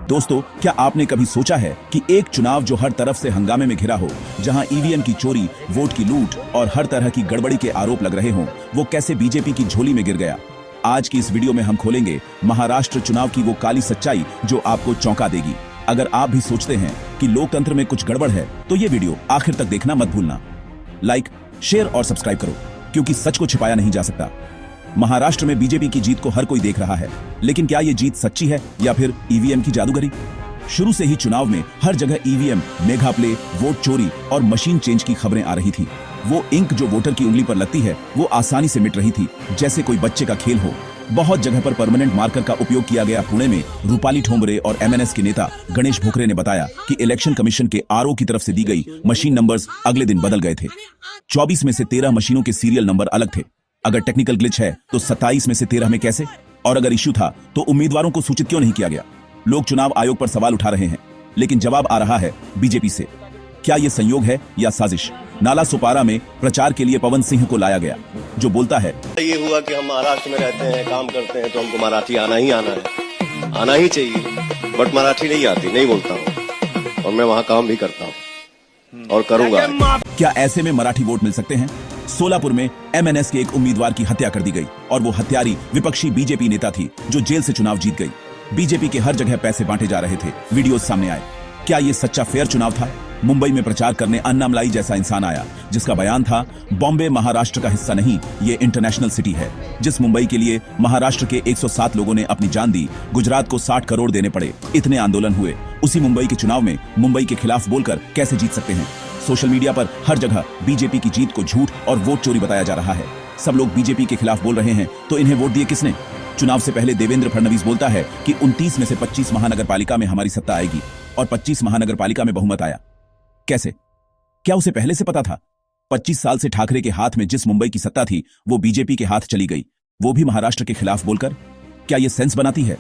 दोस्तों, क्या आपने कभी सोचा है कि एक चुनाव जो हर तरफ से हंगामे में घिरा हो, जहां ईवीएम की चोरी, वोट की लूट और हर तरह की गड़बड़ी के आरोप लग रहे हों, वो कैसे बीजेपी की झोली में गिर गया? आज की इस वीडियो में हम खोलेंगे महाराष्ट्र चुनाव की वो काली सच्चाई जो आपको चौंका देगी। अगर आप भी सोचते हैं कि लोकतंत्र में कुछ गड़बड़ है, तो ये वीडियो आखिर तक देखना मत भूलना। लाइक, शेयर और सब्सक्राइब करो, क्योंकि सच को छिपाया नहीं जा सकता। महाराष्ट्र में बीजेपी की जीत को हर कोई देख रहा है, लेकिन क्या ये जीत सच्ची है या फिर ईवीएम की जादूगरी? शुरू से ही चुनाव में हर जगह ईवीएम, मेगा प्ले, वोट चोरी और मशीन चेंज की खबरें आ रही थी। वो इंक जो वोटर की उंगली पर लगती है, वो आसानी से मिट रही थी, जैसे कोई बच्चे का खेल हो। बहुत जगह पर परमानेंट मार्कर का उपयोग किया गया। पुणे में रूपाली ठोंबरे और एमएनएस के नेता गणेश भोकरे ने बताया कि इलेक्शन कमीशन के आरओ की तरफ से दी गई मशीन नंबर्स अगले दिन बदल गए थे। 24 में से 13 मशीनों के सीरियल नंबर अलग थे। अगर टेक्निकल ग्लिच है तो 27 में से 13 में कैसे? और अगर इश्यू था तो उम्मीदवारों को सूचित क्यों नहीं किया गया? लोग चुनाव आयोग पर सवाल उठा रहे हैं, लेकिन जवाब आ रहा है बीजेपी से। क्या ये संयोग है या साजिश? नाला सुपारा में प्रचार के लिए पवन सिंह को लाया गया, जो बोलता है, ये हुआ कि हम महाराष्ट्र में रहते हैं, काम करते हैं, तो हमको मराठी आना ही है, आना ही चाहिए। बट मराठी नहीं आती, नहीं बोलता हूँ, और मैं वहाँ काम भी करता हूँ और करूंगा। क्या ऐसे में मराठी वोट मिल सकते हैं? सोलापुर में एमएनएस के एक उम्मीदवार की हत्या कर दी गई, और वो हत्यारी विपक्षी बीजेपी नेता थी जो जेल से चुनाव जीत गई। बीजेपी के हर जगह पैसे बांटे जा रहे थे, वीडियोस सामने आए। क्या ये सच्चा फेयर चुनाव था? मुंबई में प्रचार करने अन्नामलाई जैसा इंसान आया, जिसका बयान था, बॉम्बे महाराष्ट्र का हिस्सा नहीं, ये इंटरनेशनल सिटी है। जिस मुंबई के लिए महाराष्ट्र के 107 लोगों ने अपनी जान दी, गुजरात को 60 करोड़ देने पड़े, इतने आंदोलन हुए, उसी मुंबई के चुनाव में मुंबई के खिलाफ बोलकर कैसे जीत सकते हैं? सोशल मीडिया पर हर जगह बीजेपी की जीत को झूठ और वोट चोरी बताया जा रहा है। सब लोग बीजेपी के खिलाफ बोल रहे हैं, तो इन्हें वोट दिए किसने? चुनाव से पहले देवेंद्र फडणवीस बोलता है कि 29 में से 25 महानगरपालिका में हमारी सत्ता आएगी, और 25 महानगरपालिका में बहुमत आया। कैसे? क्या उसे पहले से पता था? 25 साल से ठाकरे के हाथ में जिस मुंबई की सत्ता थी, वो बीजेपी के हाथ चली गई, वो भी महाराष्ट्र के खिलाफ बोलकर। क्या ये सेंस बनाती है?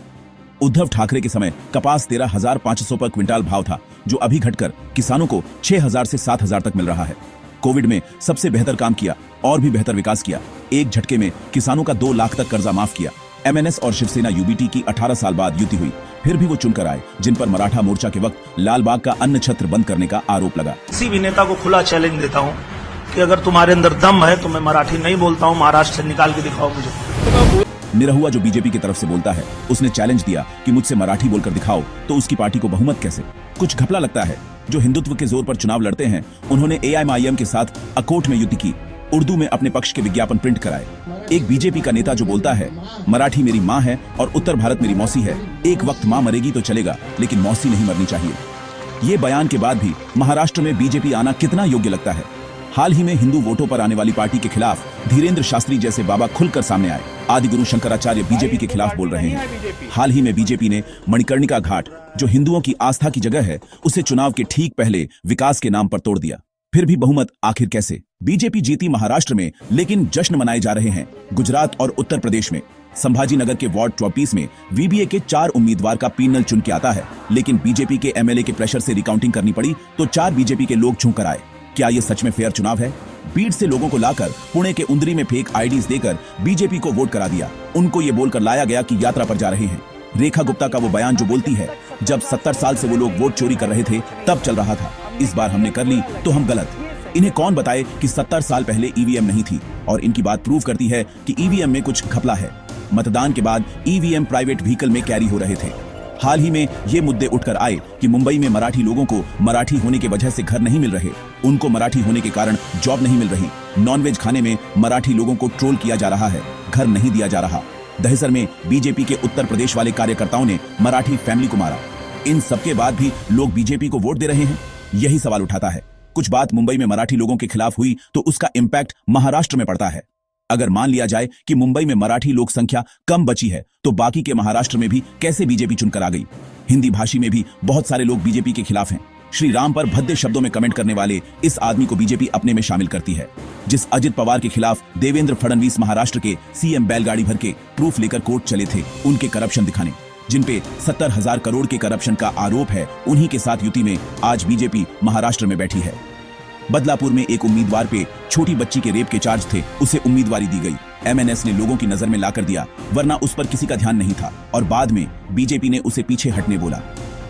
उद्धव ठाकरे के समय कपास 13,500 पर क्विंटाल भाव था, जो अभी घटकर किसानों को 6,000 से 7,000 तक मिल रहा है। कोविड में सबसे बेहतर काम किया और भी बेहतर विकास किया। एक झटके में किसानों का 2 लाख तक कर्जा माफ किया। एमएनएस और शिवसेना यूबीटी की 18 साल बाद युति हुई, फिर भी वो चुनकर आए, जिन पर मराठा मोर्चा के वक्त लालबाग का अन्न छत्र बंद करने का आरोप लगा। किसी भी नेता को खुला चैलेंज देता हूं कि अगर तुम्हारे अंदर दम है तो मैं मराठी नहीं बोलता हूं, महाराष्ट्र से निकाल के दिखाओ मुझे। निरहुआ जो बीजेपी की तरफ से बोलता है, उसने चैलेंज दिया कि मुझसे मराठी बोलकर दिखाओ, तो उसकी पार्टी को बहुमत कैसे? कुछ घपला लगता है। जो हिंदुत्व के जोर पर चुनाव लड़ते हैं, उन्होंने एआईएमआईएम के साथ अकोट में युति की, उर्दू में अपने पक्ष के विज्ञापन प्रिंट कराए। एक बीजेपी का नेता जो बोलता है, मराठी मेरी माँ है और उत्तर भारत मेरी मौसी है, एक वक्त माँ मरेगी तो चलेगा, लेकिन मौसी नहीं मरनी चाहिए। ये बयान के बाद भी महाराष्ट्र में बीजेपी आना कितना योग्य लगता है? हाल ही में हिंदू वोटों पर आने वाली पार्टी के खिलाफ धीरेन्द्र शास्त्री जैसे बाबा खुलकर सामने आए। आदिगुरु शंकराचार्य बीजेपी के खिलाफ बोल रहे हैं। हाल ही में बीजेपी ने मणिकर्णिका घाट, जो हिंदुओं की आस्था की जगह है, उसे चुनाव के ठीक पहले विकास के नाम पर तोड़ दिया। फिर भी बहुमत आखिर कैसे? बीजेपी जीती महाराष्ट्र में, लेकिन जश्न मनाए जा रहे हैं गुजरात और उत्तर प्रदेश में। संभाजी नगर के वार्ड 24 में वीबीए के 4 उम्मीदवार का पैनल चुन के आता है, लेकिन बीजेपी के एमएलए के प्रेशर से रिकाउंटिंग करनी पड़ी, तो 4 बीजेपी के लोग चुन कर आए। क्या ये सच में फेयर चुनाव है? बीड से लोगों को लाकर पुणे के उंदरी में फेक आईडीज देकर बीजेपी को वोट करा दिया। उनको ये बोलकर लाया गया कि यात्रा पर जा रहे हैं। रेखा गुप्ता का वो बयान जो बोलती है, जब 70 साल से वो लोग वोट चोरी कर रहे थे, तब चल रहा था, इस बार हमने कर ली तो हम गलत। इन्हें कौन बताए कि 70 साल पहले ईवीएम नहीं थी? और इनकी बात प्रूव करती है कि ईवीएम में कुछ घपला है। मतदान के बाद ईवीएम प्राइवेट व्हीकल में कैरी हो रहे थे। हाल ही में ये मुद्दे उठकर आए कि मुंबई में मराठी लोगों को मराठी होने की वजह से घर नहीं मिल रहे, उनको मराठी होने के कारण जॉब नहीं मिल रही, नॉनवेज खाने में मराठी लोगों को ट्रोल किया जा रहा है, घर नहीं दिया जा रहा। दहिसर में बीजेपी के उत्तर प्रदेश वाले कार्यकर्ताओं ने मराठी फैमिली को मारा। इन सबके बाद भी लोग बीजेपी को वोट दे रहे हैं। यही सवाल उठाता है, कुछ बात मुंबई में मराठी लोगों के खिलाफ हुई तो उसका इम्पैक्ट महाराष्ट्र में पड़ता है। अगर मान लिया जाए कि मुंबई में मराठी लोक संख्या कम बची है, तो बाकी के महाराष्ट्र में भी कैसे बीजेपी चुनकर आ गई? हिंदी भाषी में भी बहुत सारे लोग बीजेपी के खिलाफ हैं। श्री राम पर भद्दे शब्दों में कमेंट करने वाले इस आदमी को बीजेपी अपने में शामिल करती है। जिस अजित पवार के खिलाफ देवेंद्र फडणवीस महाराष्ट्र के सीएम बैलगाड़ी भर के प्रूफ लेकर कोर्ट चले थे, उनके करप्शन दिखाने, जिनपे 70,000 करोड़ के करप्शन का आरोप है, उन्हीं के साथ युति में आज बीजेपी महाराष्ट्र में बैठी है। बदलापुर में एक उम्मीदवार पे छोटी बच्ची के रेप के चार्ज थे, उसे उम्मीदवारी दी गई। एमएनएस ने लोगों की नजर में लाकर दिया, वरना उस पर किसी का ध्यान नहीं था, और बाद में बीजेपी ने उसे पीछे हटने बोला।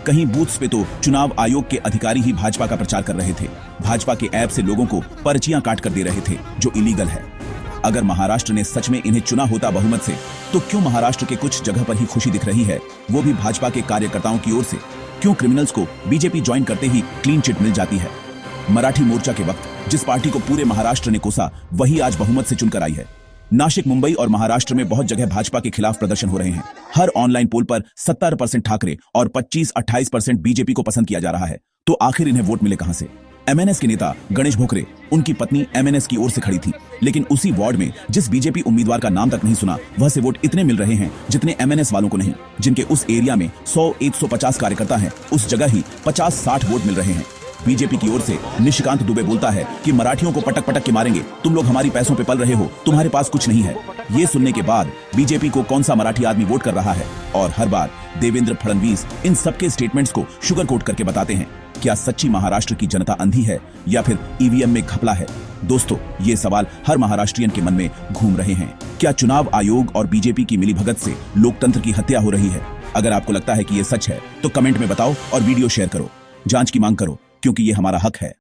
कहीं बूथ्स पे तो चुनाव आयोग के अधिकारी ही भाजपा का प्रचार कर रहे थे। भाजपा के ऐप से लोगों को पर्चियां काट कर दे रहे थे, जो इलीगल है। अगर महाराष्ट्र ने सच में इन्हें चुना होता बहुमत से, तो क्यों महाराष्ट्र के कुछ जगह पर ही खुशी दिख रही है, वो भी भाजपा के कार्यकर्ताओं की ओर से? क्यों क्रिमिनल्स को बीजेपी ज्वाइन करते ही क्लीन चिट मिल जाती है? मराठी मोर्चा के वक्त जिस पार्टी को पूरे महाराष्ट्र ने कोसा, वही आज बहुमत से चुनकर आई है। नासिक, मुंबई और महाराष्ट्र में बहुत जगह भाजपा के खिलाफ प्रदर्शन हो रहे हैं। हर ऑनलाइन पोल पर 70% ठाकरे और 25-28% बीजेपी को पसंद किया जा रहा है। तो आखिर इन्हें वोट मिले कहां से? एमएनएस के नेता गणेश भोकरे, उनकी पत्नी एमएनएस की ओर से खड़ी थी, लेकिन उसी वार्ड में जिस बीजेपी उम्मीदवार का नाम तक नहीं सुना, वह से वोट इतने मिल रहे हैं जितने एमएनएस वालों को नहीं। जिनके उस एरिया में 100-150 कार्यकर्ता हैं, उस जगह ही 50-60 वोट मिल रहे हैं। बीजेपी की ओर से निशिकांत दुबे बोलता है कि मराठियों को पटक पटक के मारेंगे, तुम लोग हमारी पैसों पे पल रहे हो, तुम्हारे पास कुछ नहीं है। ये सुनने के बाद बीजेपी को कौन सा मराठी आदमी वोट कर रहा है? और हर बार देवेंद्र फडणवीस इन सबके स्टेटमेंट्स को शुगर कोट करके बताते हैं। क्या सच्ची महाराष्ट्र की जनता अंधी है या फिर ईवीएम में घपला है? दोस्तों, ये सवाल हर महाराष्ट्रियन के मन में घूम रहे हैं। क्या चुनाव आयोग और बीजेपी की मिलीभगत से लोकतंत्र की हत्या हो रही है? अगर आपको लगता है कि ये सच है, तो कमेंट में बताओ और वीडियो शेयर करो। जांच की मांग करो, क्योंकि ये हमारा हक है।